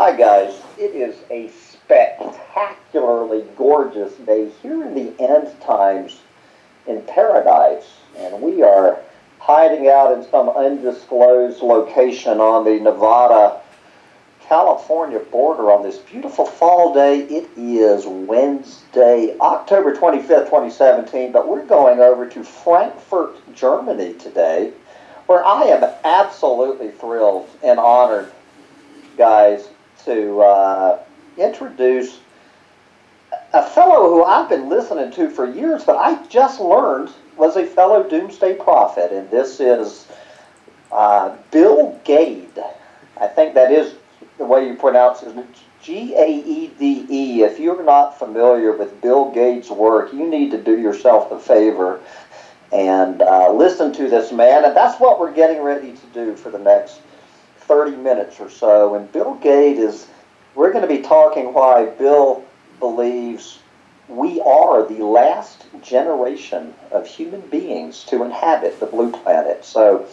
Hi guys, it is a spectacularly gorgeous day here in the end times in paradise, and we are hiding out in some undisclosed location on the Nevada-California border on this beautiful fall day. It is Wednesday, October 25th, 2017, but we're going over to Frankfurt, Germany today, where I am absolutely thrilled and honored, guys, to introduce a fellow who I've been listening to for years, but I just learned was a fellow doomsday prophet, and this is Bill Gaede. I think that is the way you pronounce it. Gaede. If you're not familiar with Bill Gaede's work, you need to do yourself a favor and listen to this man, and that's what we're getting ready to do for the next 30 minutes or so. And Bill Gaede we're going to be talking why Bill believes we are the last generation of human beings to inhabit the blue planet. So,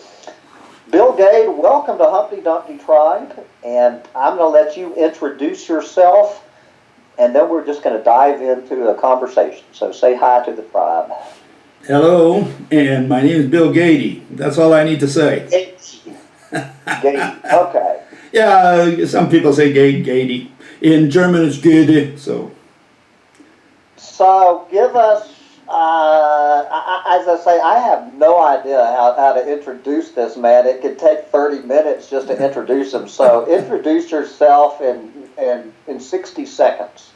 Bill Gaede, welcome to Humpty Dumpty Tribe, and I'm going to let you introduce yourself, and then we're just going to dive into a conversation. So say hi to the tribe. Hello, and my name is Bill Gaede. That's all I need to say. Gaede, okay. Yeah, some people say Gaede. In German, it's Gaede. So give us, as I say, I have no idea how to introduce this man. It could take 30 minutes just to introduce him. So introduce yourself in 60 seconds.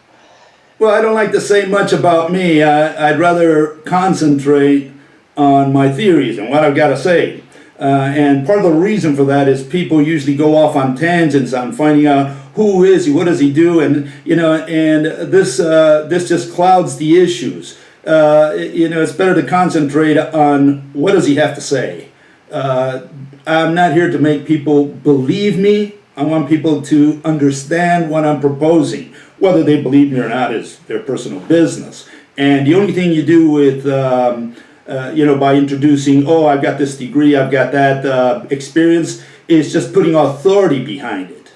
Well, I don't like to say much about me. I'd rather concentrate on my theories and what I've got to say. And part of the reason for that is people usually go off on tangents on finding out who is he, what does he do, and this just clouds the issues. It's better to concentrate on what does he have to say. I'm not here to make people believe me. I want people to understand what I'm proposing. Whether they believe me or not is their personal business. And the only thing you do with by introducing, I've got this degree, I've got that experience, is just putting authority behind it.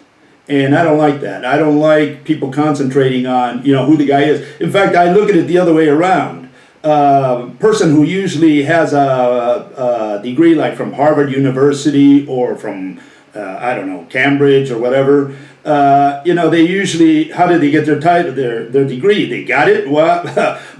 And I don't like that. I don't like people concentrating on, who the guy is. In fact, I look at it the other way around. Person who usually has a degree like from Harvard University or from, Cambridge or whatever, they usually, how did they get their title, their degree? They got it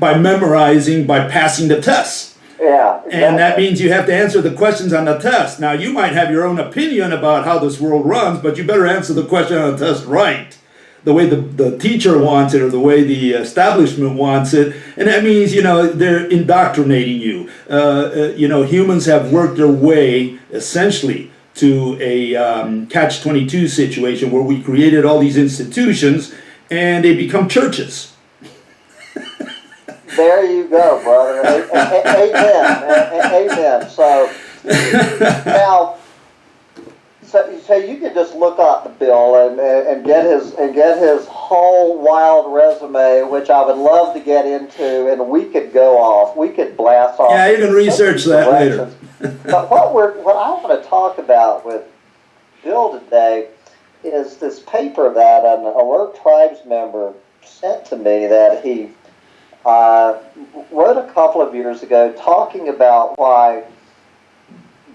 by memorizing, by passing the tests. Yeah, exactly. And that means you have to answer the questions on the test. Now, you might have your own opinion about how this world runs, but you better answer the question on the test right, the way the teacher wants it or the way the establishment wants it. And that means, they're indoctrinating you. Humans have worked their way, essentially, to a catch-22 situation where we created all these institutions and they become churches. There you go, brother. Amen. So now, so you can just look up Bill and get his whole wild resume, which I would love to get into, and we could blast off. Yeah, you can research that later. But what I want to talk about with Bill today is this paper that an alert tribes member sent to me that he wrote a couple of years ago, talking about why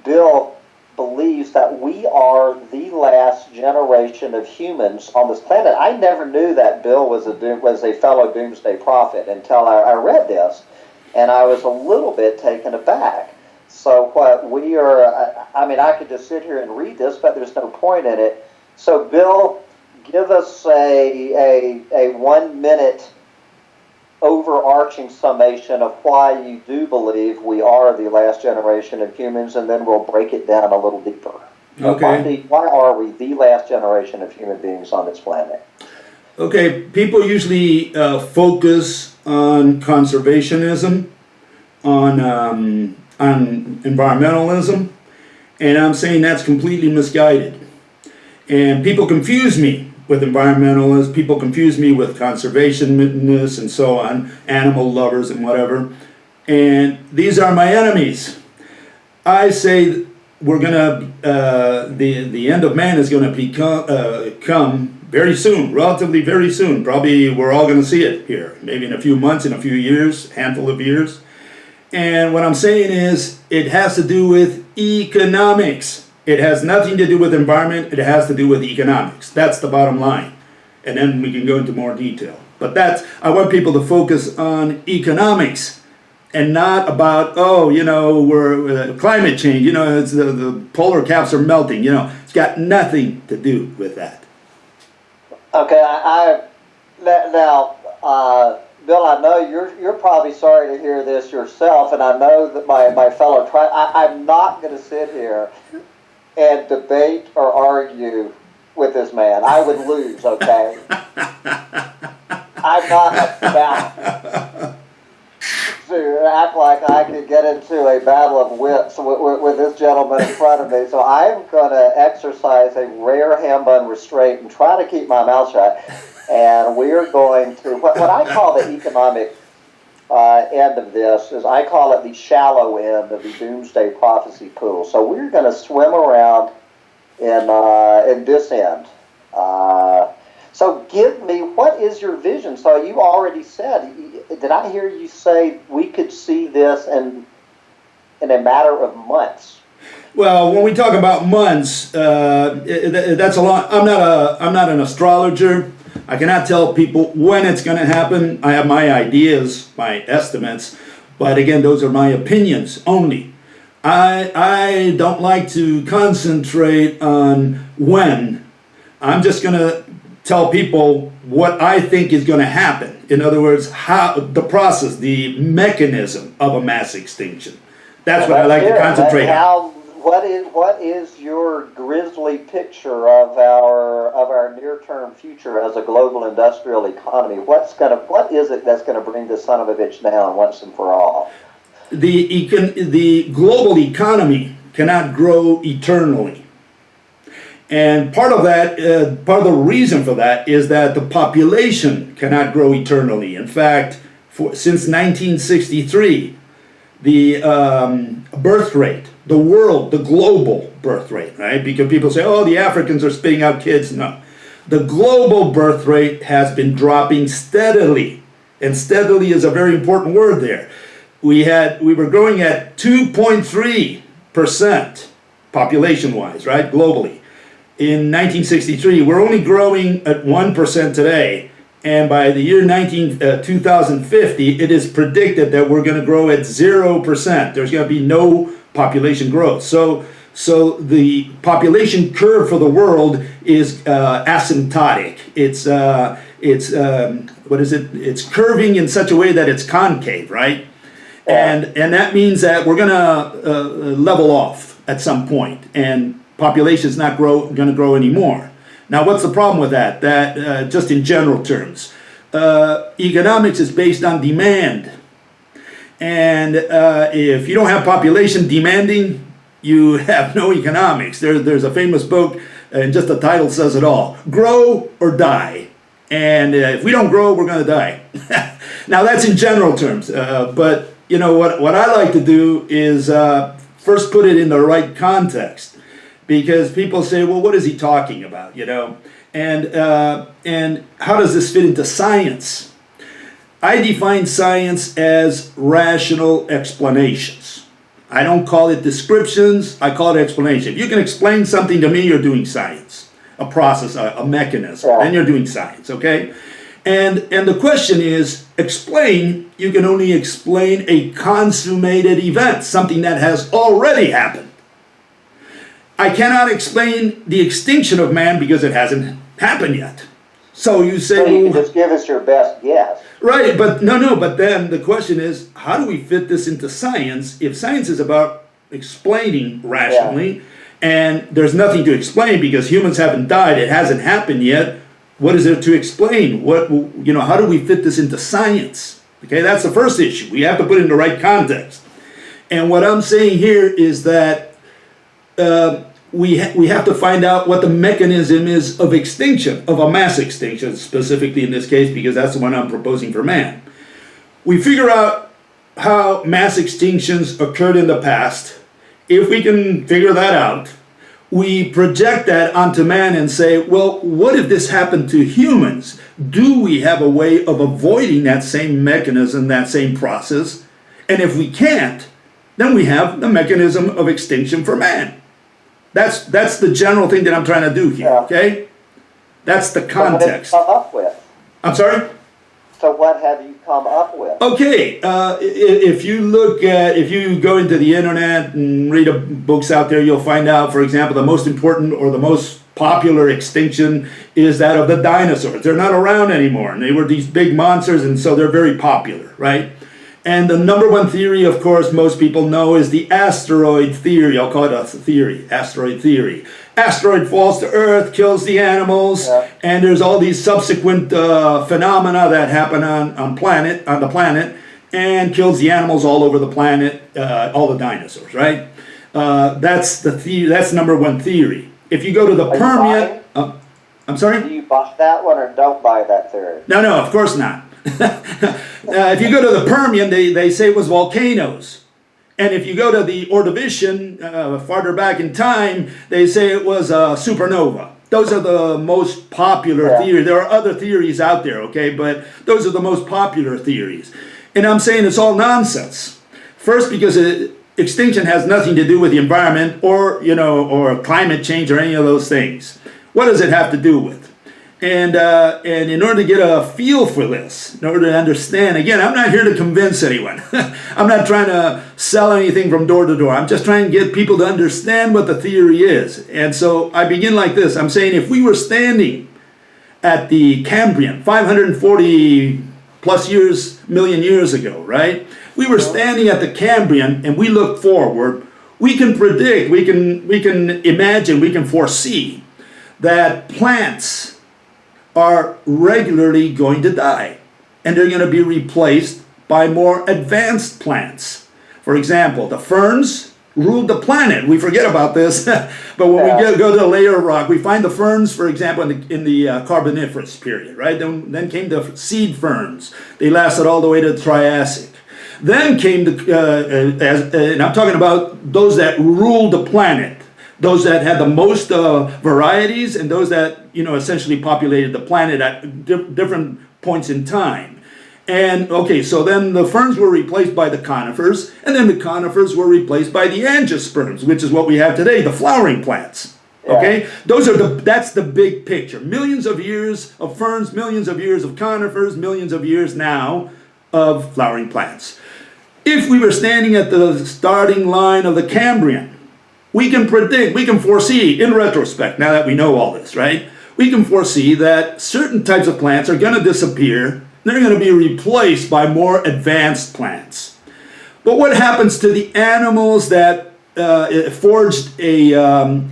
Bill believes that we are the last generation of humans on this planet. I never knew that Bill was a fellow doomsday prophet until I read this, and I was a little bit taken aback. So what we are, I could just sit here and read this, but there's no point in it. So Bill, give us a 1 minute overarching summation of why you do believe we are the last generation of humans, and then we'll break it down a little deeper. Okay. Why are we the last generation of human beings on this planet? Okay, people usually focus on conservationism, on environmentalism, and I'm saying that's completely misguided. And people confuse me with environmentalists, people confuse me with conservationists and so on, animal lovers and whatever. And these are my enemies. I say we're going to, the end of man is going to come very soon, relatively very soon. Probably we're all going to see it here, maybe in a few months, in a few years, handful of years. And what I'm saying is it has to do with economics. It has nothing to do with environment. It has to do with economics. That's the bottom line. And then we can go into more detail. But I want people to focus on economics and not about, we're climate change, it's the polar caps are melting, it's got nothing to do with that. Okay, now, Bill, I know you're probably sorry to hear this yourself, and I know that my fellow I'm not going to sit here and debate or argue with this man. I would lose, okay? I'm not about to act like I could get into a battle of wits with this gentleman in front of me. So I'm going to exercise a rare ham-bun restraint and try to keep my mouth shut. And we're going to, what I call the economic end of this is I call it the shallow end of the doomsday prophecy pool. So we're going to swim around in this end. So give me, what is your vision? So you already said, did I hear you say we could see this in a matter of months? Well, when we talk about months, that's a lot. I'm not an astrologer. I cannot tell people when it's going to happen. I have my ideas, my estimates, but again, those are my opinions only. I don't like to concentrate on when. I'm just going to tell people what I think is going to happen. In other words, how the process, the mechanism of a mass extinction. That's what I like to concentrate on. What is your grisly picture of our near-term future as a global industrial economy? What is it that's going to bring this son of a bitch down once and for all? The global economy cannot grow eternally. And part of the reason for that is that the population cannot grow eternally. In fact, since 1963, the birth rate, the global birth rate, right? Because people say, oh, the Africans are spitting out kids. No. The global birth rate has been dropping steadily. And steadily is a very important word there. We were growing at 2.3% population-wise, right, globally. In 1963, we're only growing at 1% today, and by the year 2050, it is predicted that we're going to grow at 0%. There's going to be no population growth. So the population curve for the world is asymptotic. It's It's curving in such a way that it's concave, right? And that means that we're going to level off at some point, and population is not going to grow anymore. Now, what's the problem with that? That just in general terms, economics is based on demand, and if you don't have population demanding, you have no economics. There's a famous book, and just the title says it all: "Grow or Die." And if we don't grow, we're going to die. Now, that's in general terms, but you know what I like to do is first put it in the right context, because people say, well, what is he talking about, you know? And how does this fit into science? I define science as rational explanations. I don't call it descriptions, I call it explanation. If you can explain something to me, you're doing science, a process, a mechanism, then you're doing science, okay? And the question is, explain, you can only explain a consummated event, something that has already happened. I cannot explain the extinction of man because it hasn't happened yet. So you say, so you can just give us your best guess. Right, but but then the question is, how do we fit this into science if science is about explaining rationally, and there's nothing to explain because humans haven't died, it hasn't happened yet? What is there to explain? How do we fit this into science? Okay, that's the first issue. We have to put it in the right context. And what I'm saying here is that we have to find out what the mechanism is of extinction, of a mass extinction, specifically in this case, because that's the one I'm proposing for man. We figure out how mass extinctions occurred in the past. If we can figure that out, we project that onto man and say, well, what if this happened to humans? Do we have a way of avoiding that same mechanism, that same process? And if we can't, then we have the mechanism of extinction for man. That's the general thing that I'm trying to do here, okay? That's the context. So what have you come up with? I'm sorry? So what have you come up with? Okay, if you go into the internet and read books out there, you'll find out, for example, the most important or the most popular extinction is that of the dinosaurs. They're not around anymore, and they were these big monsters, and so they're very popular, right? And the number one theory, of course, most people know is the asteroid theory. I'll call it a theory, asteroid theory. Asteroid falls to Earth, kills the animals, and there's all these subsequent phenomena that happen on the planet, and kills the animals all over the planet, all the dinosaurs, right? That's number one theory. If you go to the Permian, I'm sorry? Do you buy that one or don't buy that theory? No, of course not. If you go to the Permian, they say it was volcanoes. And if you go to the Ordovician, farther back in time, they say it was a supernova. Those are the most popular theories. There are other theories out there, okay, but those are the most popular theories. And I'm saying it's all nonsense. First, because extinction has nothing to do with the environment or climate change or any of those things. What does it have to do with? And in order to get a feel for this, in order to understand, again, I'm not here to convince anyone. I'm not trying to sell anything from door to door. I'm just trying to get people to understand what the theory is. And so I begin like this. I'm saying if we were standing at the Cambrian, 540 plus million years ago, right? We were standing at the Cambrian and we look forward. We can predict, we can imagine, we can foresee that plants are regularly going to die, and they're going to be replaced by more advanced plants. For example, the ferns ruled the planet. We forget about this, but when we go to the layer of rock, we find the ferns, for example, in the Carboniferous period, right? Then came the seed ferns. They lasted all the way to the Triassic. Then came and I'm talking about those that ruled the planet. Those that had the most varieties and those that, essentially populated the planet at different points in time. And, okay, so then the ferns were replaced by the conifers, and then the conifers were replaced by the angiosperms, which is what we have today, the flowering plants. Okay? That's the big picture. Millions of years of ferns, millions of years of conifers, millions of years now of flowering plants. If we were standing at the starting line of the Cambrian, we can predict, we can foresee, in retrospect, now that we know all this, right? We can foresee that certain types of plants are going to disappear. They're going to be replaced by more advanced plants. But what happens to the animals that forged a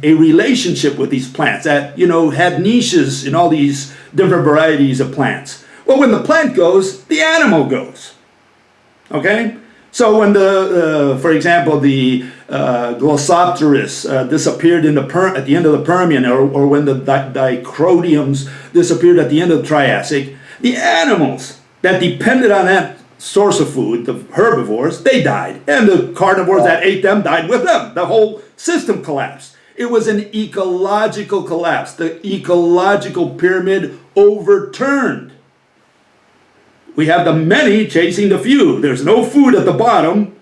relationship with these plants, that, had niches in all these different varieties of plants? Well, when the plant goes, the animal goes. Okay? So when for example, the Glossopteris disappeared at the end of the Permian, or when the Dicrodiums disappeared at the end of the Triassic, the animals that depended on that source of food, the herbivores, they died. And the carnivores that ate them died with them. The whole system collapsed. It was an ecological collapse. The ecological pyramid overturned. We have the many chasing the few. There's no food at the bottom.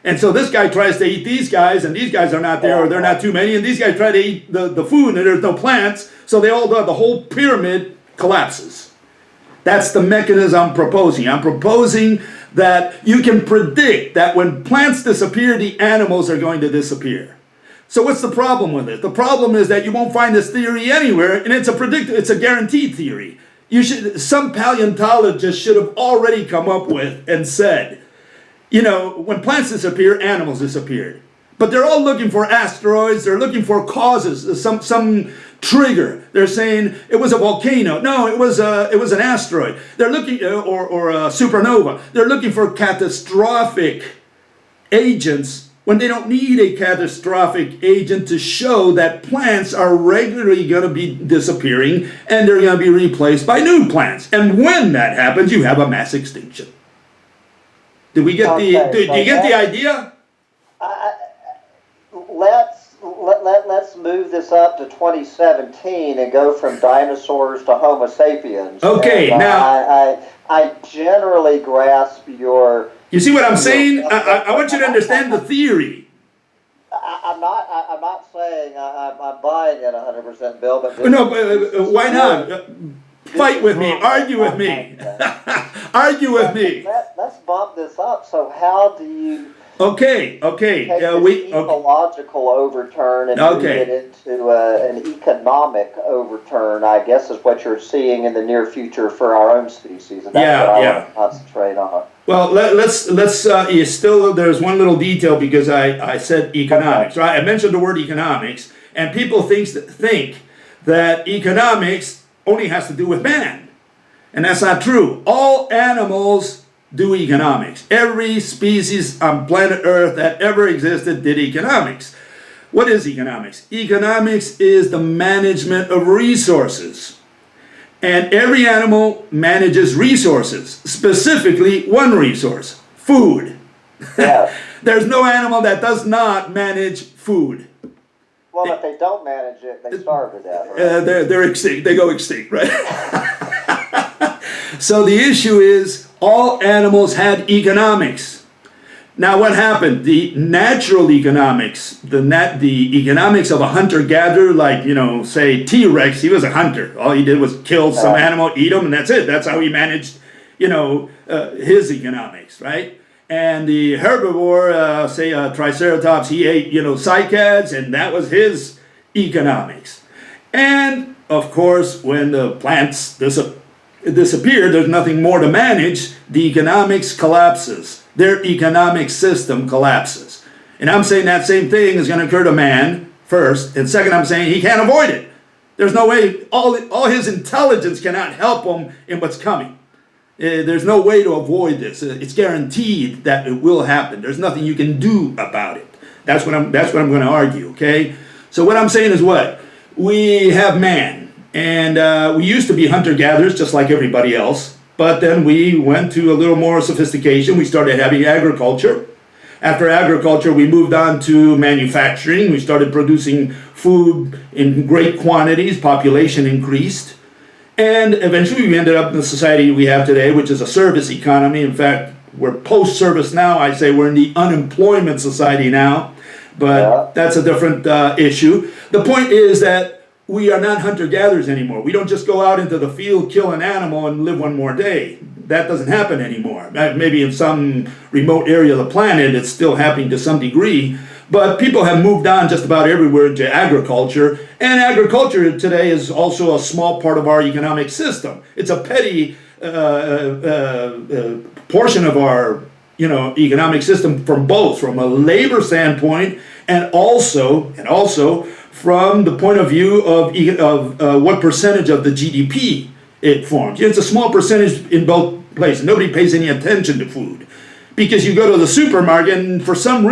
And so this guy tries to eat these guys, and these guys are not there, or they're not too many, and these guys try to eat the food, and there's no plants, so they all die. The whole pyramid collapses. That's the mechanism I'm proposing. I'm proposing that you can predict that when plants disappear, the animals are going to disappear. So what's the problem with it? The problem is that you won't find this theory anywhere, and it's a guaranteed theory. Some paleontologist should have already come up with and said, when plants disappear, animals disappeared. But they're all looking for asteroids. They're looking for causes, some trigger. They're saying it was a volcano. No, it was an asteroid. They're looking, or a supernova. They're looking for catastrophic agents when they don't need a catastrophic agent to show that plants are regularly going to be disappearing and they're going to be replaced by new plants. And when that happens, you have a mass extinction. Do you get the idea? let's move this up to 2017 and go from dinosaurs to Homo sapiens. Okay, and, now I generally grasp your. You see what I'm saying? I want you to understand the theory. I'm not saying I'm buying it 100%, Bill, but No, why not? Fight with me. Argue with me. Argue with me. Let's bump this up. So how do you Okay. take this ecological overturn and move it into an economic overturn, I guess is what you're seeing in the near future for our own species. And that's what I want to concentrate on. Well, let's there's one little detail because I said economics, right? I mentioned the word economics, and people think that economics only has to do with man. And that's not true. All animals do economics. Every species on planet Earth that ever existed did economics. What is economics? Economics is the management of resources. And every animal manages resources, specifically one resource, food. Yeah. There's no animal that does not manage food. Well, if they don't manage it, they starve to death. Right? They're extinct. They go extinct, right? So the issue is all animals had economics. Now what happened? The natural economics, the economics of a hunter-gatherer, like, say T-Rex, he was a hunter. All he did was kill some animal, eat them, and that's it. That's how he managed, his economics, right? And the herbivore, say a Triceratops, he ate, cycads, and that was his economics. And, of course, when the plants disappear, there's nothing more to manage, the economics collapses. Their economic system collapses. And I'm saying that same thing is going to occur to man, first. And second, I'm saying he can't avoid it. There's no way, all his intelligence cannot help him in what's coming. There's no way to avoid this. It's guaranteed that it will happen. There's nothing you can do about it. That's what I'm going to argue, okay? So what I'm saying is what? We have man. And we used to be hunter-gatherers just like everybody else. But then we went to a little more sophistication. We started having agriculture. After agriculture, we moved on to manufacturing. We started producing food in great quantities. Population increased. And eventually we ended up in the society we have today, which is a service economy. In fact, we're post-service now. I say we're in the unemployment society now. But that's a different issue. The point is that we are not hunter-gatherers anymore. We don't just go out into the field, kill an animal, and live one more day. That doesn't happen anymore. Maybe in some remote area of the planet, it's still happening to some degree. But people have moved on just about everywhere into agriculture. And agriculture today is also a small part of our economic system. It's a petty portion of our economic system from a labor standpoint and also from the point of view of what percentage of the GDP it forms. It's a small percentage in both places. Nobody pays any attention to food. Because you go to the supermarket and for some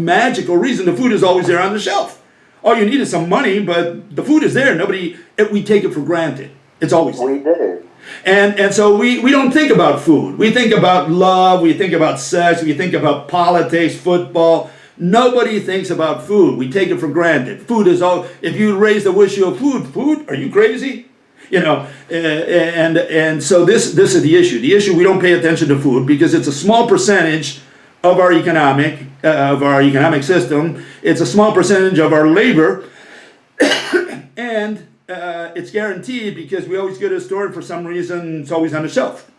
magical reason, the food is always there on the shelf. All you need is some money, but the food is there. We take it for granted. It's always there. We do. And so we don't think about food. We think about love, we think about sex, we think about politics, football. Nobody thinks about food. We take it for granted. Food is all, if you raise the issue of food, are you crazy? And so this is the issue. The issue, we don't pay attention to food because it's a small percentage of our economic system. It's a small percentage of our labor, and it's guaranteed because we always go to a store and for some reason it's always on the shelf.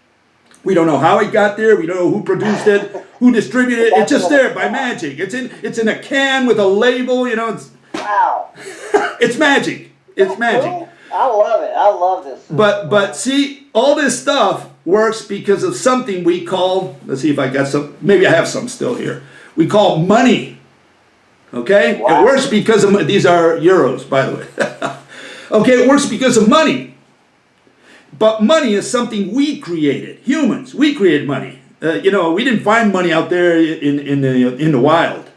We don't know how it got there. We don't know who produced it, who distributed it. It's just there by magic. It's in a can with a label. Wow. It's magic. It's magic. I love it. I love this. But see, all this stuff works because of something we call, let's see if I got some, maybe I have some still here. We call money. Okay? Wow. It works because of, these are euros, by the way. Okay, it works because of money. But money is something we created. Humans, we created money. We didn't find money out there in the wild.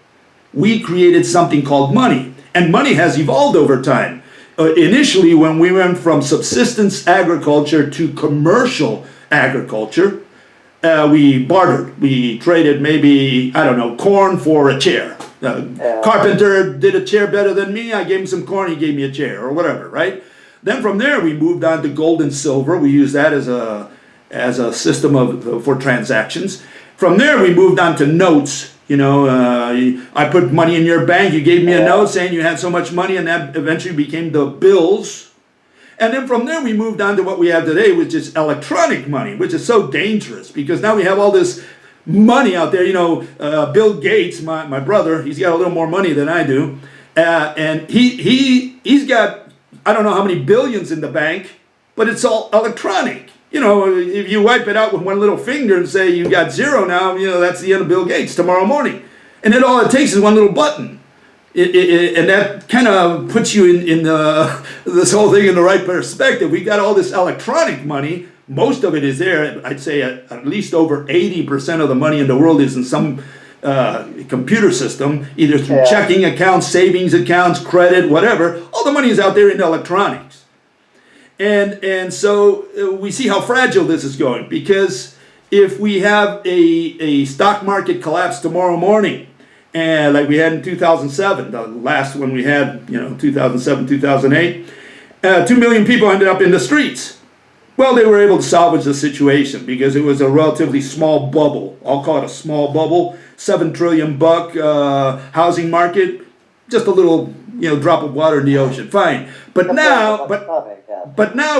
We created something called money. And money has evolved over time. Initially, when we went from subsistence agriculture to commercial agriculture, we bartered. We traded maybe, corn for a chair. Carpenter did a chair better than me. I gave him some corn. He gave me a chair or whatever, right? Then from there we moved on to gold and silver. We used that as a system for transactions. From there we moved on to notes. I put money in your bank. You gave me a note saying you had so much money, and that eventually became the bills. And then from there we moved on to what we have today, which is electronic money, which is so dangerous because now we have all this money out there. Bill Gates, my brother, he's got a little more money than I do, and he's got I don't know how many billions in the bank, but it's all electronic. If you wipe it out with one little finger and say you got zero now, that's the end of Bill Gates tomorrow morning. And then all it takes is one little button. And that kind of puts you in this whole thing in the right perspective. We got all this electronic money. Most of it is there. I'd say at least over 80% of the money in the world is in some computer system, either through checking accounts, savings accounts, credit, whatever. All the money is out there in electronics. And so we see how fragile this is going, because if we have a stock market collapse tomorrow morning, and like we had in 2007, the last one we had, 2007, 2008, 2 million people ended up in the streets. Well, they were able to salvage the situation because it was a relatively small bubble. I'll call it a small bubble, $7 trillion housing market, just a little drop of water in the ocean. Fine. But now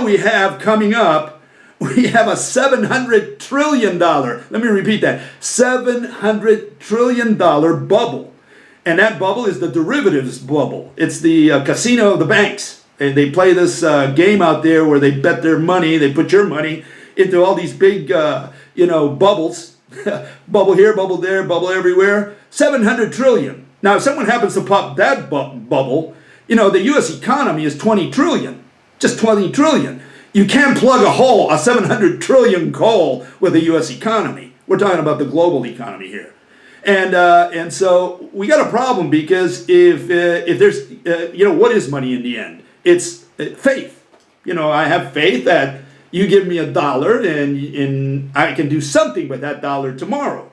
we have coming up, we have a $700 trillion, let me repeat that, $700 trillion bubble. And that bubble is the derivatives bubble. It's the casino of the banks. They play this game out there where they bet their money, they put your money into all these big, bubbles. Bubble here, bubble there, bubble everywhere. 700 trillion. Now, if someone happens to pop that bubble, the U.S. economy is 20 trillion. Just 20 trillion. You can't plug a 700 trillion hole with the U.S. economy. We're talking about the global economy here. And so we got a problem because if there's, what is money in the end? It's faith. I have faith that you give me $1 and I can do something with that $1 tomorrow.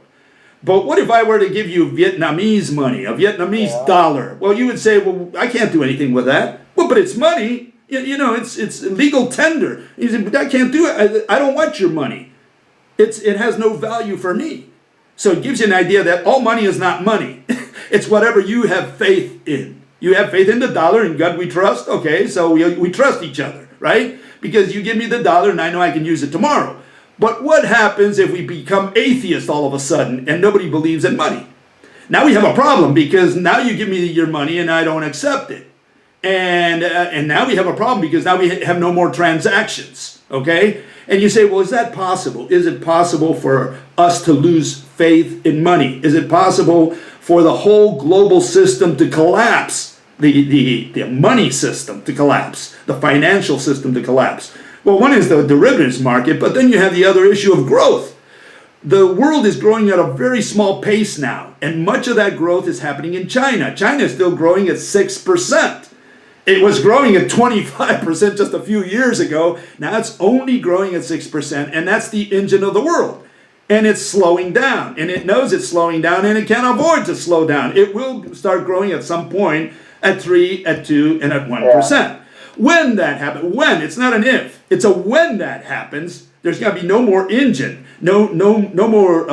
But what if I were to give you Vietnamese money, a Vietnamese dollar? Well, you would say, well, I can't do anything with that. Well, but it's money. It's legal tender. You say, but I can't do it. I don't want your money. It has no value for me. So it gives you an idea that all money is not money. It's whatever you have faith in. You have faith in the dollar, in God we trust. Okay, so we trust each other, right? Because you give me the dollar and I know I can use it tomorrow. But what happens if we become atheists all of a sudden and nobody believes in money? Now we have a problem because now you give me your money and I don't accept it. And now we have a problem because now we have no more transactions, okay? And you say, well, is that possible? Is it possible for us to lose faith in money? Is it possible for the whole global system to collapse, the money system to collapse, the financial system to collapse? Well, one is the derivatives market, but then you have the other issue of growth. The world is growing at a very small pace now, and much of that growth is happening in China. China is still growing at 6%. It was growing at 25% just a few years ago. Now it's only growing at 6%, and that's the engine of the world. And it's slowing down, and it knows it's slowing down, and it can't afford to slow down. It will start growing at some point at 3, at 2, and at 1%. Yeah. When that happens, it's not an if, it's a when that happens, there's got to be no more engine, no more,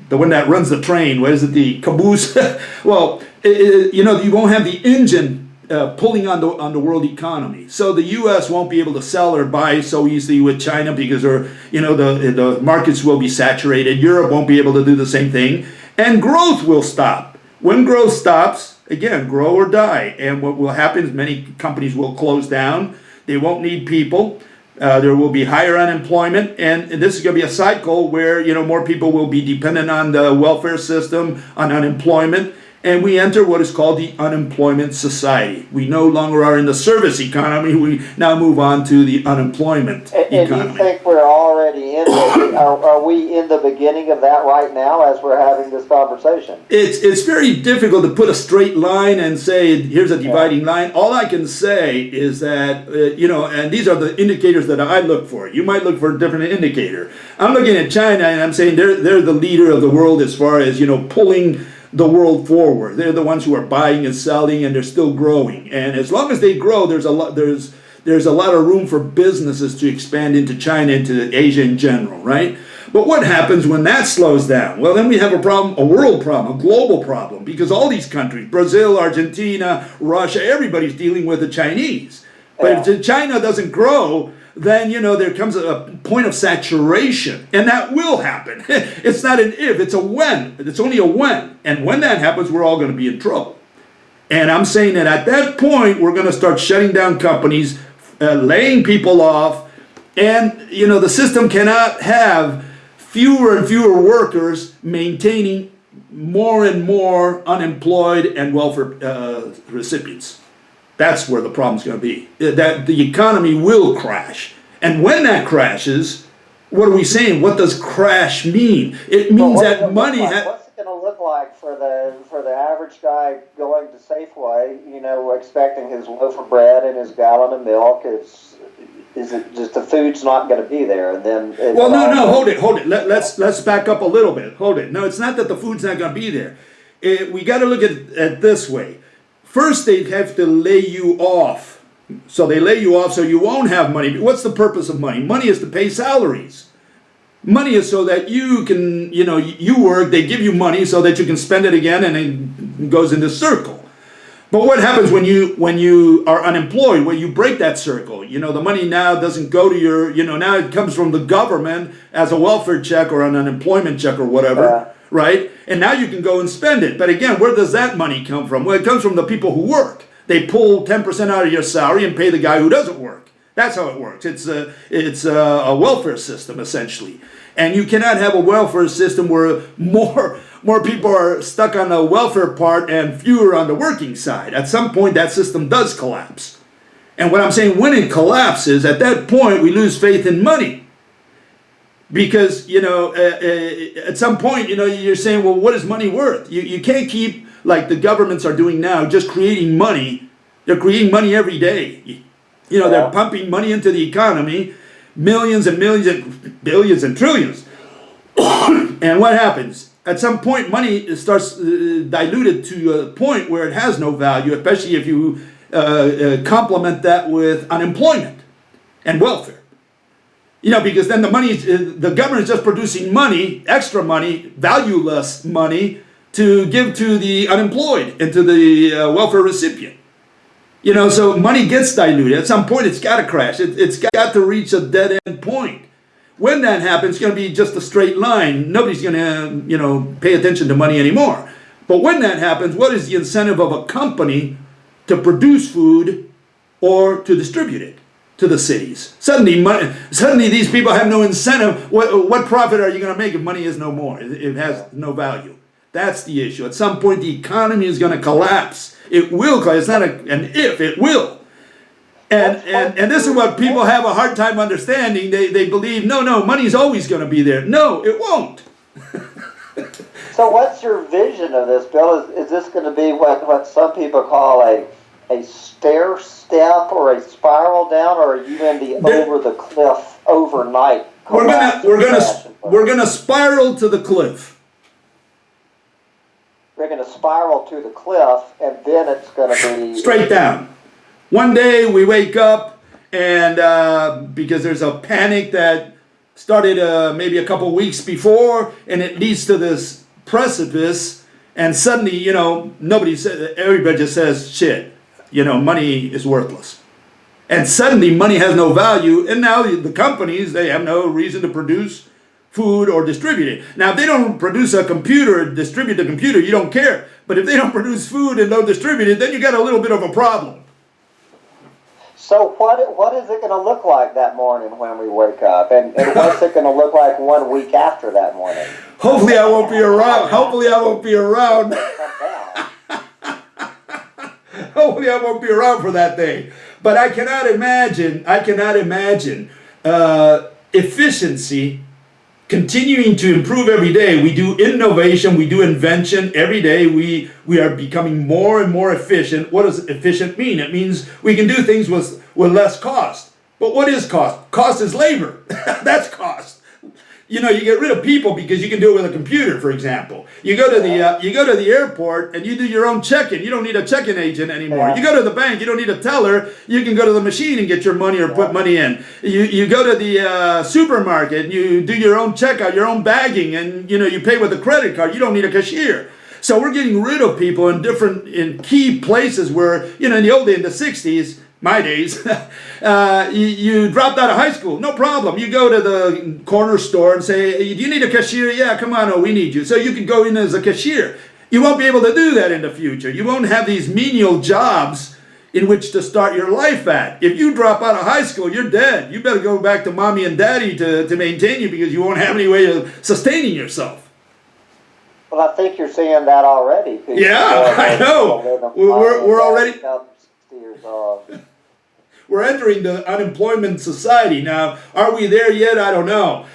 the one that runs the train. What is it? The caboose. Well, you won't have the engine pulling on the world economy. So the U.S. won't be able to sell or buy so easily with China because the markets will be saturated. Europe won't be able to do the same thing, and growth will stop. When growth stops, again, grow or die. And what will happen is many companies will close down. They won't need people. There will be higher unemployment, and this is going to be a cycle where more people will be dependent on the welfare system, on unemployment, and we enter what is called the unemployment society. We no longer are in the service economy. We now move on to the unemployment economy. And you think we're already in are we in the beginning of that right now as we're having this conversation? It's very difficult to put a straight line and say, here's a dividing line. All I can say is that, and these are the indicators that I look for. You might look for a different indicator. I'm looking at China, and I'm saying they're the leader of the world as far as, pulling the world forward. They're the ones who are buying and selling, and they're still growing. And as long as they grow, there's a lot of room for businesses to expand into China, into Asia in general, right? But what happens when that slows down? Well, then we have a problem, a world problem, a global problem, because all these countries, Brazil, Argentina, Russia, everybody's dealing with the Chinese. But if China doesn't grow, then, there comes a point of saturation, and that will happen. It's not an if, it's a when. It's only a when. And when that happens, we're all going to be in trouble. And I'm saying that at that point, we're going to start shutting down companies, laying people off, and, the system cannot have fewer and fewer workers maintaining more and more unemployed and welfare recipients. That's where the problem's going to be. That the economy will crash. And when that crashes, what are we saying? What does crash mean? It means that money... What's it going to look like for the average guy going to Safeway, expecting his loaf of bread and his gallon of milk? Is it just the food's not going to be there? And then... Well, no, hold it. Let's back up a little bit. Hold it. No, it's not that the food's not going to be there. We got to look at it this way. First, they have to lay you off. So they lay you off so you won't have money. What's the purpose of money? Money is to pay salaries. Money is so that you can, you work, they give you money so that you can spend it again, and it goes in this circle. But what happens when you are unemployed? Well, you break that circle. The money now doesn't go to your, now it comes from the government as a welfare check or an unemployment check or whatever. Yeah. Right? And now you can go and spend it. But again, where does that money come from? Well, it comes from the people who work. They pull 10% out of your salary and pay the guy who doesn't work. That's how it works. It's a welfare system, essentially. And you cannot have a welfare system where more people are stuck on the welfare part and fewer on the working side. At some point, that system does collapse. And what I'm saying, when it collapses, at that point, we lose faith in money. Because, at some point, you're saying, well, what is money worth? You can't keep, like the governments are doing now, just creating money. They're creating money every day. They're pumping money into the economy, millions and millions and billions and trillions. And what happens? At some point, money starts diluted to a point where it has no value, especially if you complement that with unemployment and welfare. Because then the government is just producing money, extra money, valueless money, to give to the unemployed and to the welfare recipient. So money gets diluted. At some point, it's got to crash. It's got to reach a dead-end point. When that happens, it's going to be just a straight line. Nobody's going to, pay attention to money anymore. But when that happens, what is the incentive of a company to produce food or to distribute it to the cities? Suddenly these people have no incentive. What profit are you going to make if money is no more? It has no value. That's the issue. At some point, the economy is going to collapse. It will collapse. It's not an if, it will. And this is what people have a hard time understanding. They believe, no, money's always going to be there. No, it won't. So what's your vision of this, Bill? Is this going to be what some people call a stair step or a spiral down, or are you going to be over the cliff overnight? We're gonna spiral to the cliff. We're going to spiral to the cliff, and then it's going to be straight down. One day we wake up, and because there's a panic that started maybe a couple weeks before, and it leads to this precipice, and suddenly, everybody just says, shit, money is worthless. And suddenly money has no value, and now the companies, they have no reason to produce food or distribute it. Now, if they don't produce a computer and distribute the computer, you don't care. But if they don't produce food and don't distribute it, then you got a little bit of a problem. So what is it going to look like that morning when we wake up? And what's it going to look like 1 week after that morning? Hopefully I won't be around. Hopefully I won't be around for that day. But I cannot imagine efficiency continuing to improve every day. We do innovation, we do invention every day. We are becoming more and more efficient. What does efficient mean? It means we can do things with less cost. But what is cost? Cost is labor. That's cost. You know, you get rid of people because you can do it with a computer, for example. You go to the airport and you do your own check-in. You don't need a check-in agent anymore. You go to the bank, you don't need a teller. You can go to the machine and get your money or put money in. You go to the supermarket and you do your own checkout, your own bagging, and you pay with a credit card. You don't need a cashier. So we're getting rid of people in key places where, in the old days, in the 60s, my days, you dropped out of high school, no problem. You go to the corner store and say, do you need a cashier? Yeah, come on, we need you. So you can go in as a cashier. You won't be able to do that in the future. You won't have these menial jobs in which to start your life at. If you drop out of high school, you're dead. You better go back to mommy and daddy to maintain you because you won't have any way of sustaining yourself. Well, I think you're seeing that already. Yeah, I know. We're already... We're entering the unemployment society. Now, are we there yet? I don't know.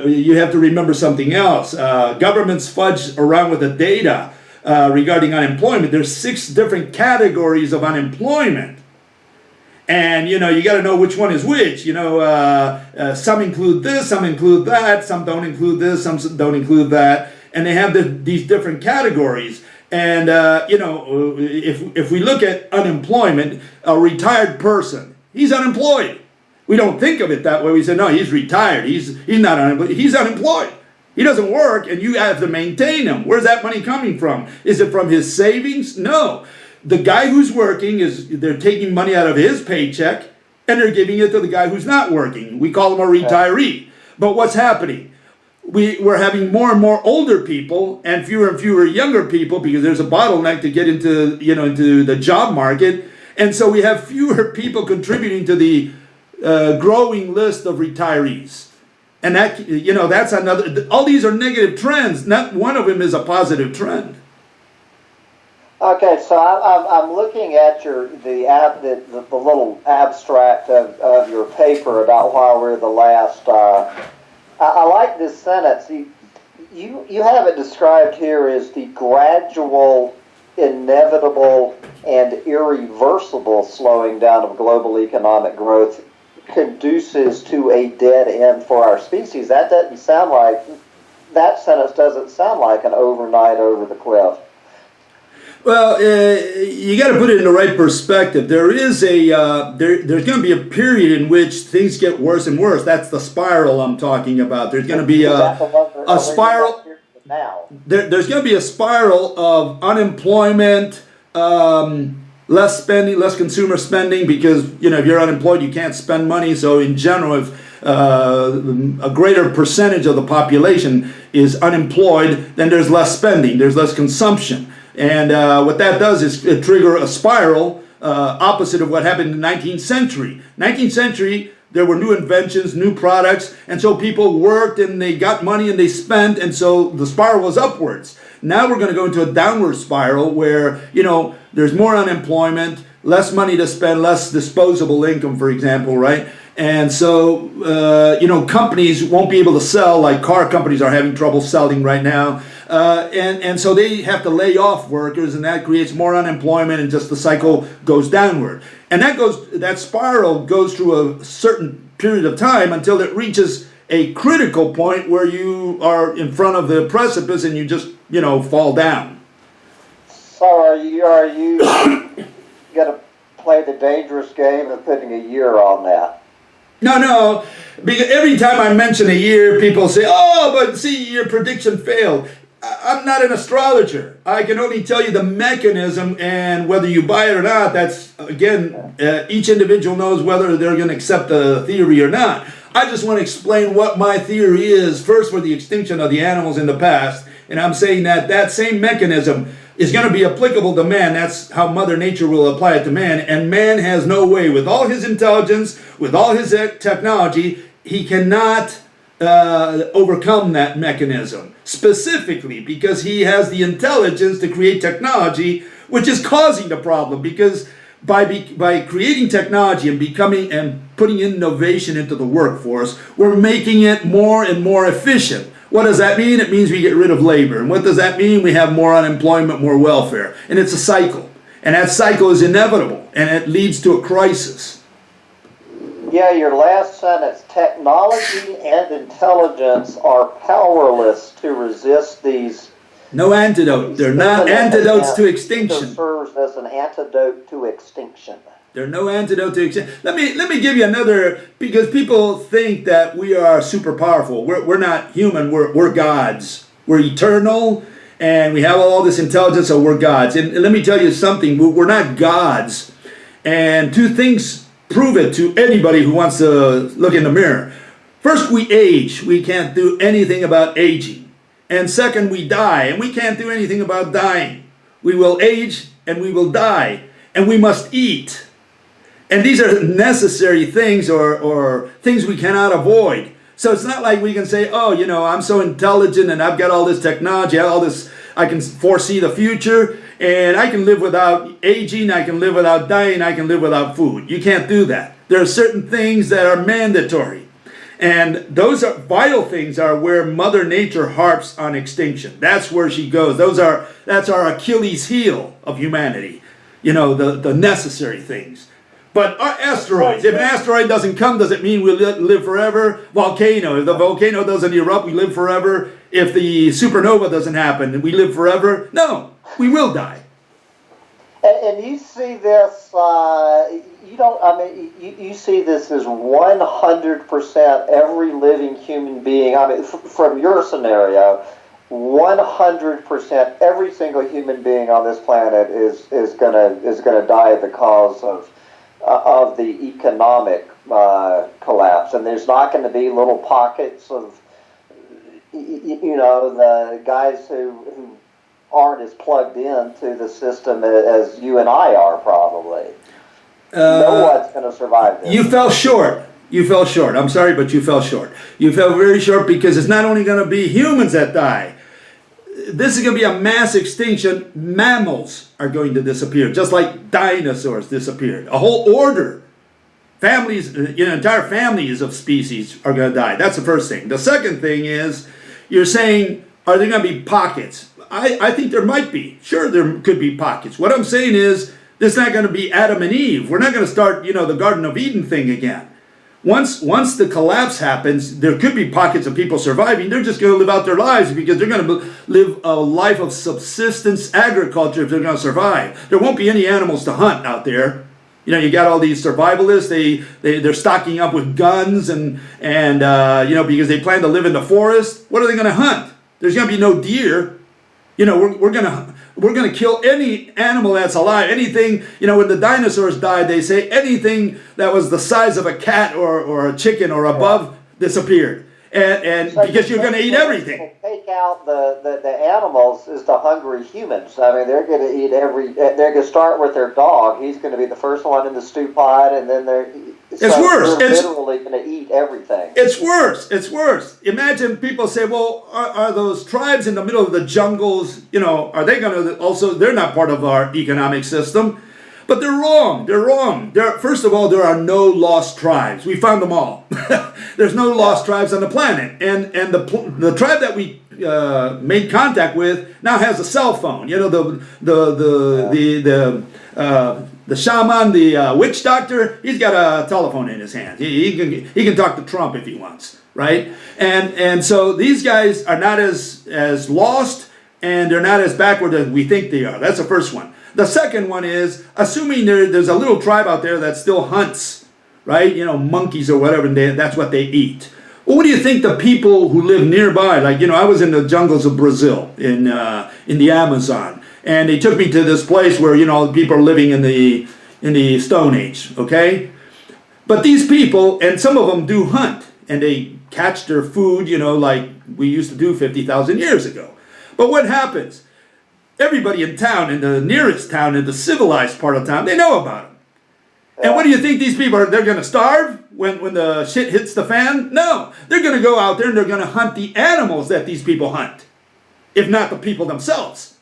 You have to remember something else. Governments fudge around with the data regarding unemployment. There's 6 different categories of unemployment. And, you got to know which one is which. Some include this, some include that, some don't include this, some don't include that. And they have these different categories. And, if we look at unemployment, a retired person, he's unemployed. We don't think of it that way. We say, no, he's retired. He's not unemployed. He's unemployed. He doesn't work, and you have to maintain him. Where's that money coming from? Is it from his savings? No. The guy who's working, they're taking money out of his paycheck, and they're giving it to the guy who's not working. We call him a retiree. But what's happening? We're having more and more older people and fewer younger people because there's a bottleneck to get into the job market, and so we have fewer people contributing to the growing list of retirees, and that's another. All these are negative trends. Not one of them is a positive trend. Okay, so I'm looking at the little abstract of your paper about why we're the last. I like this sentence. You have it described here as the gradual, inevitable, and irreversible slowing down of global economic growth conduces to a dead end for our species. That sentence doesn't sound like an overnight over the cliff. Well, you got to put it in the right perspective. There's going to be a period in which things get worse and worse. That's the spiral I'm talking about. There's going to be a spiral. There's going to be a spiral of unemployment, less spending, less consumer spending, because if you're unemployed, you can't spend money. So in general, if a greater percentage of the population is unemployed, then there's less spending, there's less consumption. And what that does is trigger a spiral opposite of what happened in the 19th century. 19th century, there were new inventions, new products, and so people worked and they got money and they spent, and so the spiral was upwards. Now we're going to go into a downward spiral where, there's more unemployment, less money to spend, less disposable income, for example, right? And so, companies won't be able to sell, like car companies are having trouble selling right now. And so they have to lay off workers, and that creates more unemployment, and just the cycle goes downward. And that spiral goes through a certain period of time until it reaches a critical point where you are in front of the precipice and you just, fall down. So are you going to play the dangerous game of putting a year on that? No, because every time I mention a year, people say, oh, but see, your prediction failed. I'm not an astrologer. I can only tell you the mechanism, and whether you buy it or not, that's, again, each individual knows whether they're going to accept the theory or not. I just want to explain what my theory is, first for the extinction of the animals in the past, and I'm saying that same mechanism is going to be applicable to man. That's how Mother Nature will apply it to man, and man has no way, with all his intelligence, with all his technology, he cannot overcome that mechanism, specifically because he has the intelligence to create technology, which is causing the problem. Because by creating technology and becoming and putting innovation into the workforce, we're making it more and more efficient. What does that mean? It means we get rid of labor. And what does that mean? We have more unemployment, more welfare. And it's a cycle. And that cycle is inevitable, and it leads to a crisis. Yeah, your last sentence, technology and intelligence are powerless to resist these. No antidote. They're not antidotes to extinction. It serves as an antidote to extinction. There are no antidote to extinction. Let me give you another, because people think that we are super powerful. We're not human. We're gods. We're eternal, and we have all this intelligence, so we're gods. And let me tell you something. We're not gods. And two things prove it to anybody who wants to look in the mirror. First, we age. We can't do anything about aging. And second, we die, and we can't do anything about dying. We will age, and we will die, and we must eat. And these are necessary things, or things we cannot avoid. So it's not like we can say, oh, you know, I'm so intelligent, and I've got all this technology, all this, I can foresee the future, and I can live without aging, I can live without dying, I can live without food. You can't do that. There are certain things that are mandatory. And those are vital things, are where Mother Nature harps on extinction. That's where she goes. That's our Achilles heel of humanity. You know, the necessary things. But asteroids, if an asteroid doesn't come, does it mean we'll live forever? Volcano, if the volcano doesn't erupt, we live forever. If the supernova doesn't happen, we live forever? No, we will die. And you see this, you see this as 100% every living human being. I mean, from your scenario, 100% every single human being on this planet is gonna die because of the economic collapse, and there's not going to be little pockets of, you know, the guys who aren't as plugged into the system as you and I are, probably. No one's going to survive this. You fell short. You fell short. I'm sorry, but you fell short. You fell very short, because it's not only going to be humans that die. This is going to be a mass extinction. Mammals are going to disappear, just like dinosaurs disappeared. A whole order, families, entire families of species are going to die. That's the first thing. The second thing is, you're saying, are there going to be pockets? I think there might be. Sure, there could be pockets. What I'm saying is, there's not going to be Adam and Eve. We're not going to start, the Garden of Eden thing again. Once the collapse happens, there could be pockets of people surviving. They're just going to live out their lives, because they're going to live a life of subsistence agriculture if they're going to survive. There won't be any animals to hunt out there. You got all these survivalists. They're stocking up with guns and because they plan to live in the forest. What are they going to hunt? There's going to be no deer. We're going to kill any animal that's alive. Anything, when the dinosaurs died, they say anything that was the size of a cat or a chicken or above disappeared. And so because you're going to eat everything. Take out the animals is the hungry humans. I mean, they're going to eat they're going to start with their dog. He's going to be the first one in the stew pot, and then it's worse. They're literally going to eat everything. It's worse. It's worse. Imagine people say, well, are those tribes in the middle of the jungles, are they going to also, they're not part of our economic system. But they're wrong. They're wrong. First of all, there are no lost tribes. We found them all. There's no lost tribes on the planet. And the tribe that we made contact with now has a cell phone. The shaman, the witch doctor, he's got a telephone in his hand. He can talk to Trump if he wants, right? And so these guys are not as lost, and they're not as backward as we think they are. That's the first one. The second one is, assuming there's a little tribe out there that still hunts, right? Monkeys or whatever, and that's what they eat. Well, what do you think the people who live nearby, like, I was in the jungles of Brazil, in the Amazon, and they took me to this place where, people are living in the Stone Age, okay? But these people, and some of them do hunt, and they catch their food, like we used to do 50,000 years ago. But what happens? Everybody in town, in the nearest town, in the civilized part of town, they know about them. And what do you think these people are? They're going to starve when the shit hits the fan? No. They're going to go out there and they're going to hunt the animals that these people hunt, if not the people themselves.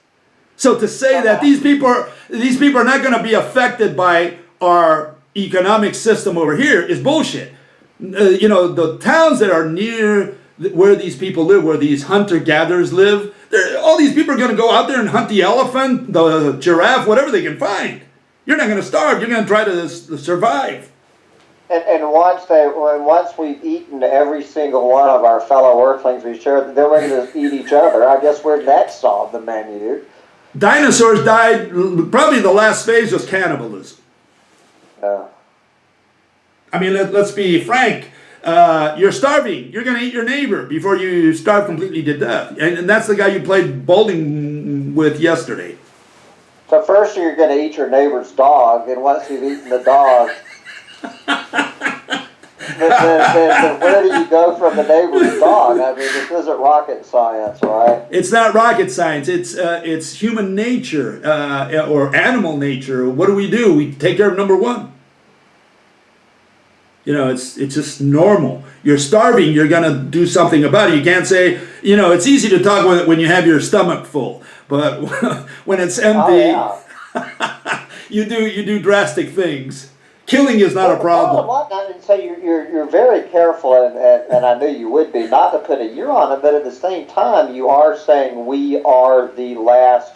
So to say that these people are not going to be affected by our economic system over here is bullshit. The towns that are near where these people live, where these hunter-gatherers live, all these people are going to go out there and hunt the elephant, the giraffe, whatever they can find. You're not going to starve. You're going to try to survive. And once we've eaten every single one of our fellow Earthlings, we share, then we're going to eat each other. I guess we're next on the menu. Dinosaurs died. Probably the last phase was cannibalism. I mean, let's be frank. You're starving. You're going to eat your neighbor before you starve completely to death. And that's the guy you played bowling with yesterday. So first you're going to eat your neighbor's dog, and once you've eaten the dog, then where do you go from the neighbor's dog? I mean, this isn't rocket science, right? It's not rocket science. It's human nature or animal nature. What do? We take care of number one. It's just normal. You're starving, you're going to do something about it. You can't say, it's easy to talk when you have your stomach full. But when it's empty, you do drastic things. Killing is not a problem. So you're very careful, and I knew you would be, not to put a year on it, but at the same time, you are saying we are the last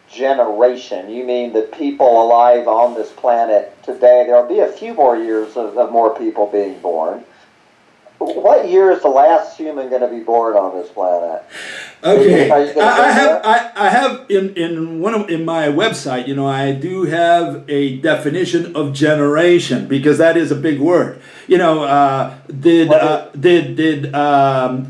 generation. You mean the people alive on this planet today? There'll be a few more years of more people being born. What year is the last human going to be born on this planet? Okay, I have in my website. I do have a definition of generation, because that is a big word. Did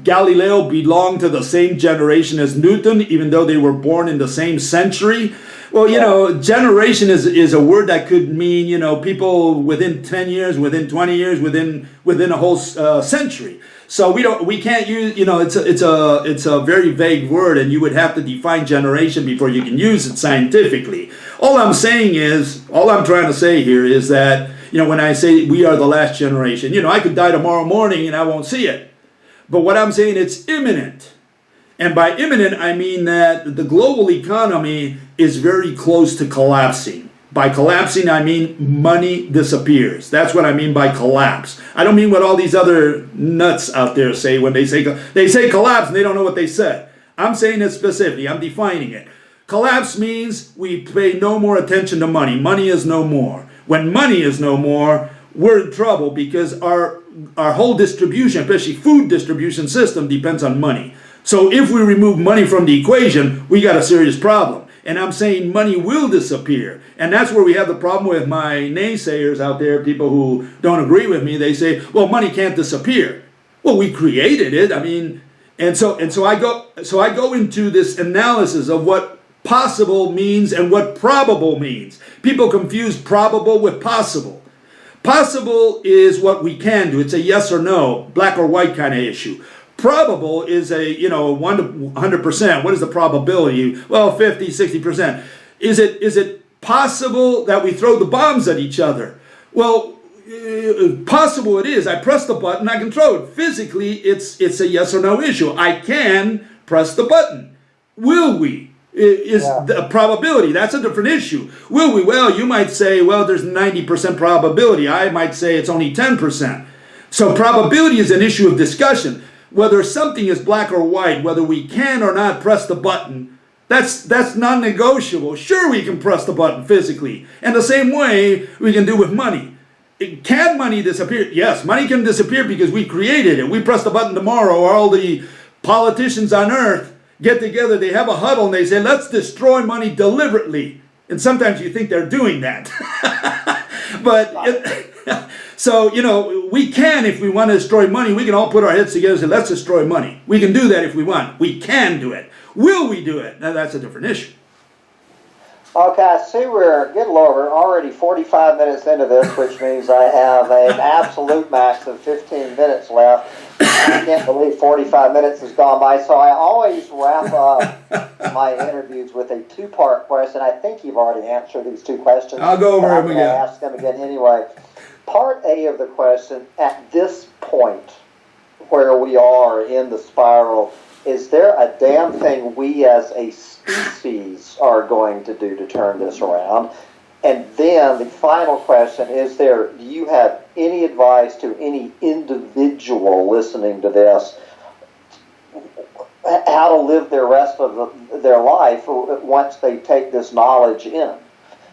Galileo belong to the same generation as Newton, even though they were born in the same century? Well, generation is a word that could mean, people within 10 years, within 20 years, within a whole century. So we can't use, it's a very vague word, and you would have to define generation before you can use it scientifically. All I'm trying to say here is that, when I say we are the last generation, I could die tomorrow morning and I won't see it. But what I'm saying, it's imminent. And by imminent, I mean that the global economy is very close to collapsing. By collapsing, I mean money disappears. That's what I mean by collapse. I don't mean what all these other nuts out there say when they say collapse and they don't know what they said. I'm saying it specifically. I'm defining it. Collapse means we pay no more attention to money. Money is no more. When money is no more, we're in trouble, because our whole distribution, especially food distribution system, depends on money. So if we remove money from the equation, we got a serious problem. And I'm saying money will disappear. And that's where we have the problem with my naysayers out there, people who don't agree with me. They say, well, money can't disappear. Well, we created it. I mean, and so I go into this analysis of what possible means and what probable means. People confuse probable with possible. Possible is what we can do. It's a yes or no, black or white kind of issue. Probable is a, 1 to 100%. What is the probability? Well, 50, 60%. Is it possible that we throw the bombs at each other? Well, possible it is. I press the button, I can throw it. Physically, it's a yes or no issue. I can press the button. Will we? Is the probability. That's a different issue. Will we? Well, you might say, well, there's 90% probability. I might say it's only 10%. So probability is an issue of discussion. Whether something is black or white, whether we can or not press the button, that's non-negotiable. Sure, we can press the button physically. And the same way we can do with money. Can money disappear? Yes, money can disappear because we created it. We press the button tomorrow, all the politicians on earth get together, they have a huddle, and they say, let's destroy money deliberately. And sometimes you think they're doing that. So, we can, if we want to destroy money, we can all put our heads together and say, let's destroy money. We can do that if we want. We can do it. Will we do it? Now, that's a different issue. Okay, I see we're getting lower. We're already 45 minutes into this, which means I have an absolute max of 15 minutes left. I'm can't believe 45 minutes has gone by, so I always wrap up my interviews with a two-part question. I think you've already answered these two questions. I'll go over them again. I'm going to ask them again anyway. Part A of the question, at this point where we are in the spiral, is there a damn thing we as a species are going to do to turn this around? And then the final question, do you have any advice to any individual listening to this, how to live the rest of their life once they take this knowledge in?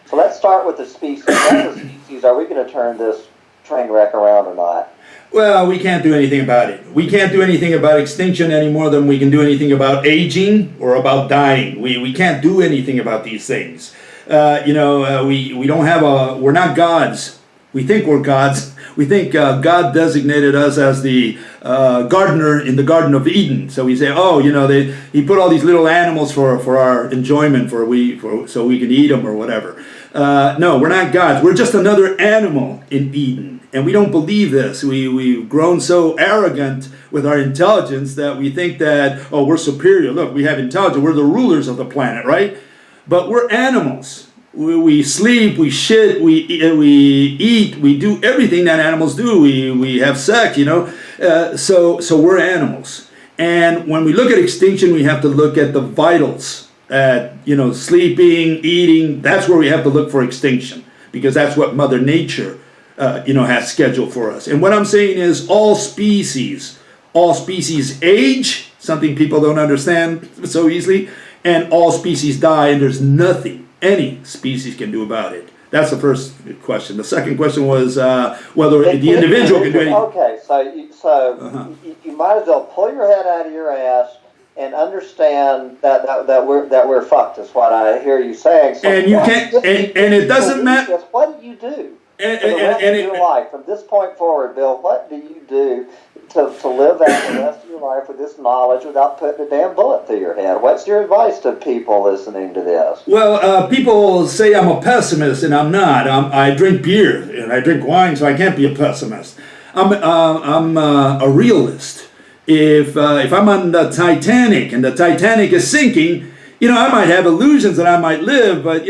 So let's start with the species. As a species, are we going to turn this train wreck around or not? Well, we can't do anything about it. We can't do anything about extinction any more than we can do anything about aging or about dying. We can't do anything about these things. We don't have we're not gods. We think we're gods. We think God designated us as the gardener in the Garden of Eden. So we say, he put all these little animals for our enjoyment, so we can eat them or whatever. No, we're not gods. We're just another animal in Eden. And we don't believe this. We've grown so arrogant with our intelligence that we think that, we're superior. Look, we have intelligence. We're the rulers of the planet, right? But we're animals. We sleep, we shit, we eat, we do everything that animals do. We have sex, So we're animals. And when we look at extinction, we have to look at the vitals. Sleeping, eating, that's where we have to look for extinction. Because that's what Mother Nature has scheduled for us. And what I'm saying is all species age, something people don't understand so easily, and all species die, and there's nothing any species can do about it. That's the first question. The second question was whether the individual can do anything. Okay, you might as well pull your head out of your ass and understand that we're fucked. Is what I hear you saying. So and you can't, and it doesn't matter. What do you do for the rest of your life from this point forward, Bill? What do you do to live out the rest of your life with this knowledge without putting a damn bullet through your head? What's your advice to people listening to this? Well, people say I'm a pessimist, and I'm not. I drink beer and I drink wine, so I can't be a pessimist. I'm a realist. If I'm on the Titanic and the Titanic is sinking, I might have illusions that I might live, but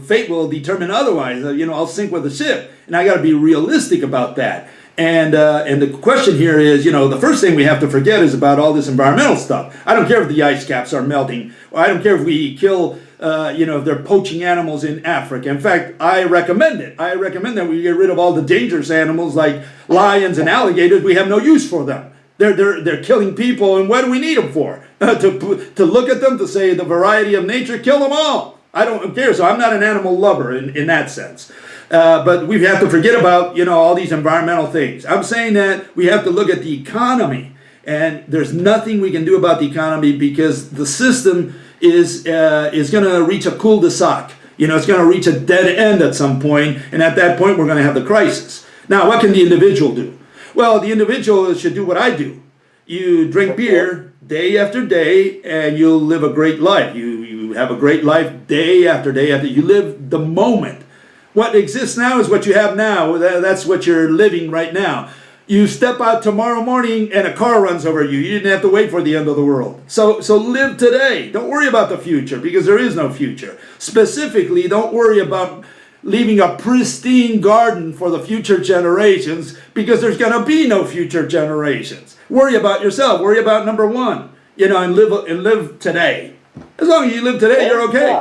fate will determine otherwise. I'll sink with the ship, and I got to be realistic about that. And the question here is, the first thing we have to forget is about all this environmental stuff. I don't care if the ice caps are melting, or I don't care if we kill, if they're poaching animals in Africa. In fact, I recommend it. I recommend that we get rid of all the dangerous animals like lions and alligators. We have no use for them. They're killing people, and what do we need them for? To look at them, to say the variety of nature, kill them all. I don't care. So I'm not an animal lover in that sense. But we have to forget about, all these environmental things. I'm saying that we have to look at the economy, and there's nothing we can do about the economy because the system is going to reach a cul-de-sac. It's going to reach a dead end at some point, and at that point we're going to have the crisis. Now, what can the individual do? Well, the individual should do what I do. You drink beer day after day, and you'll live a great life. You have a great life day after day after. You live the moment. What exists now is what you have now. That's what you're living right now. You step out tomorrow morning and a car runs over you. You didn't have to wait for the end of the world. So live today. Don't worry about the future because there is no future. Specifically, don't worry about leaving a pristine garden for the future generations because there's going to be no future generations. Worry about yourself. Worry about number one, and live today. As long as you live today, you're okay.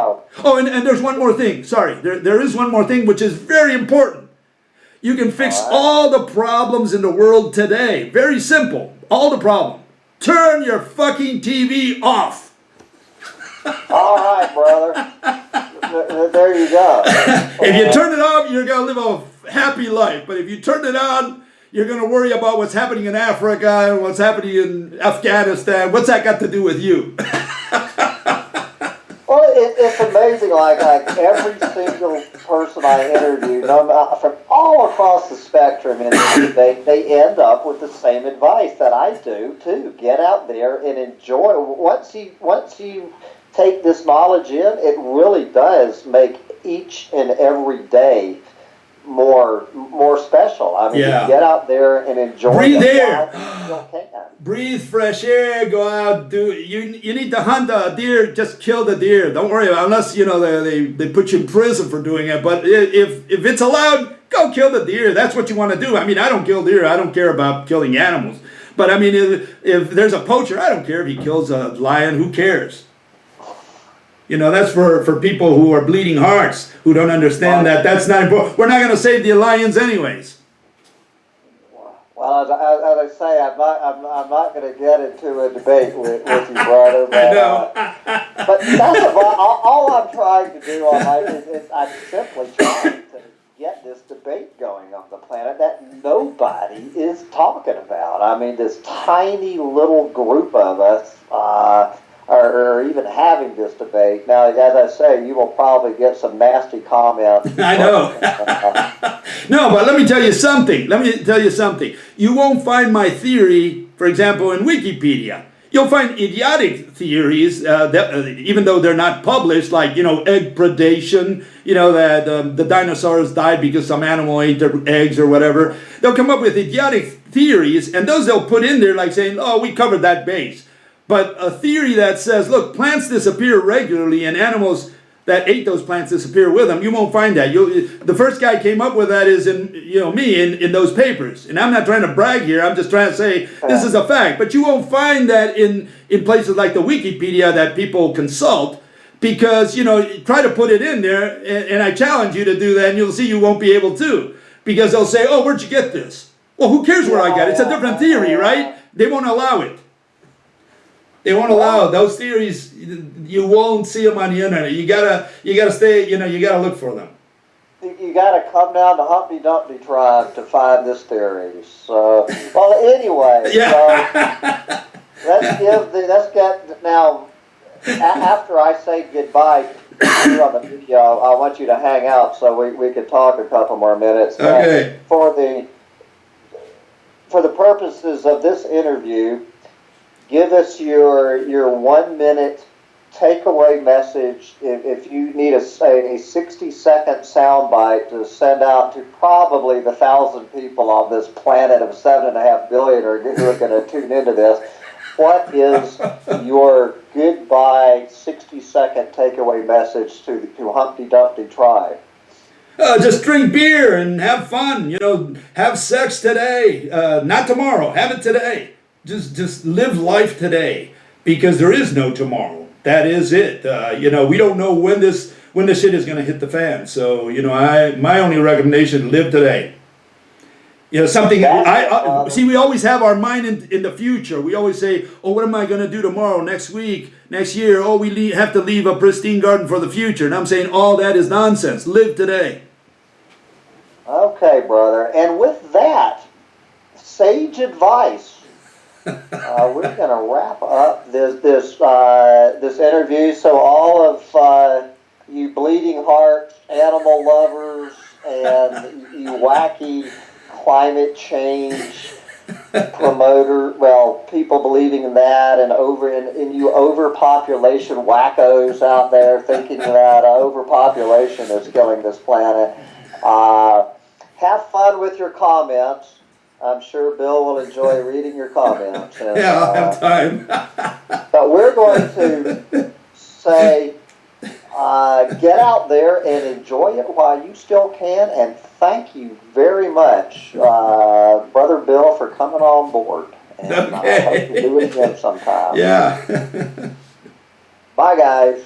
Oh, and there's one more thing. Sorry, there is one more thing which is very important. You can fix all the problems in the world today. Very simple. All the problem. Turn your fucking TV off. All right, brother. There you go. If you turn it off, you're going to live a happy life. But if you turn it on, you're going to worry about what's happening in Africa and what's happening in Afghanistan. What's that got to do with you? Well, it's amazing. Like every single person I interview, from all across the spectrum, and they end up with the same advice that I do too. Get out there and enjoy. Once you take this knowledge in, it really does make each and every day more special. I mean, Yeah. you get out there and enjoy Breathe it air. while you still can. Breathe fresh air. Go out. You need to hunt a deer. Just kill the deer. Don't worry about it, unless they put you in prison for doing it. But if it's allowed, go kill the deer. That's what you want to do. I mean, I don't kill deer. I don't care about killing animals. But I mean, if there's a poacher, I don't care if he kills a lion. Who cares? That's for people who are bleeding hearts, who don't understand that that's not important. We're not going to save the lions anyways. Well, as I say, I'm not going to get into a debate with you, brother. But, I know. But that's all I'm trying to do on my is I'm simply trying to get this debate going on the planet that nobody is talking about. I mean, this tiny little group of us are even having this debate. Now, as I say, you will probably get some nasty comments. I know. No, but let me tell you something. You won't find my theory, for example, in Wikipedia. You'll find idiotic theories, even though they're not published, like, egg predation, that the dinosaurs died because some animal ate their eggs or whatever. They'll come up with idiotic theories, and those they'll put in there like saying, oh, we covered that base. But a theory that says, look, plants disappear regularly and animals that ate those plants disappear with them, you won't find that. The first guy came up with that is me in those papers. And I'm not trying to brag here. I'm just trying to say this is a fact. But you won't find that in places like the Wikipedia that people consult, because, try to put it in there, and I challenge you to do that, and you'll see you won't be able to. Because they'll say, oh, where'd you get this? Well, who cares where I got it? It's a different theory, right? They won't allow it. They won't allow those theories. You won't see them on the internet. You gotta stay. You gotta look for them. You gotta come down to Humpty Dumpty tribe to find this theory. So, well, anyway. Yeah. So let's get now. After I say goodbye here on the video, I want you to hang out so we can talk a couple more minutes. Okay. For the purposes of this interview, give us your 1 minute takeaway message. If you need a 60-second soundbite to send out to probably the 1,000 people on this planet of 7.5 billion who are going to tune into this, what is your goodbye 60-second takeaway message to Humpty Dumpty tribe? Just drink beer and have fun. Have sex today, not tomorrow. Have it today. Just live life today, because there is no tomorrow. That is it. We don't know when the shit is going to hit the fan. So my only recommendation: live today. Something. See. We always have our mind in the future. We always say, "Oh, what am I going to do tomorrow, next week, next year?" Oh, we have to leave a pristine garden for the future. And I'm saying all that is nonsense. Live today. Okay, brother. And with that sage advice, we're going to wrap up this interview. So all of you bleeding hearts, animal lovers, and you wacky climate change people believing in that, and you overpopulation wackos out there thinking that overpopulation is killing this planet. Have fun with your comments. I'm sure Bill will enjoy reading your comments. And, Yeah, I'll have time. But we're going to say, get out there and enjoy it while you still can. And thank you very much, Brother Bill, for coming on board. And Okay. I hope to do it again sometime. Yeah. Bye, guys.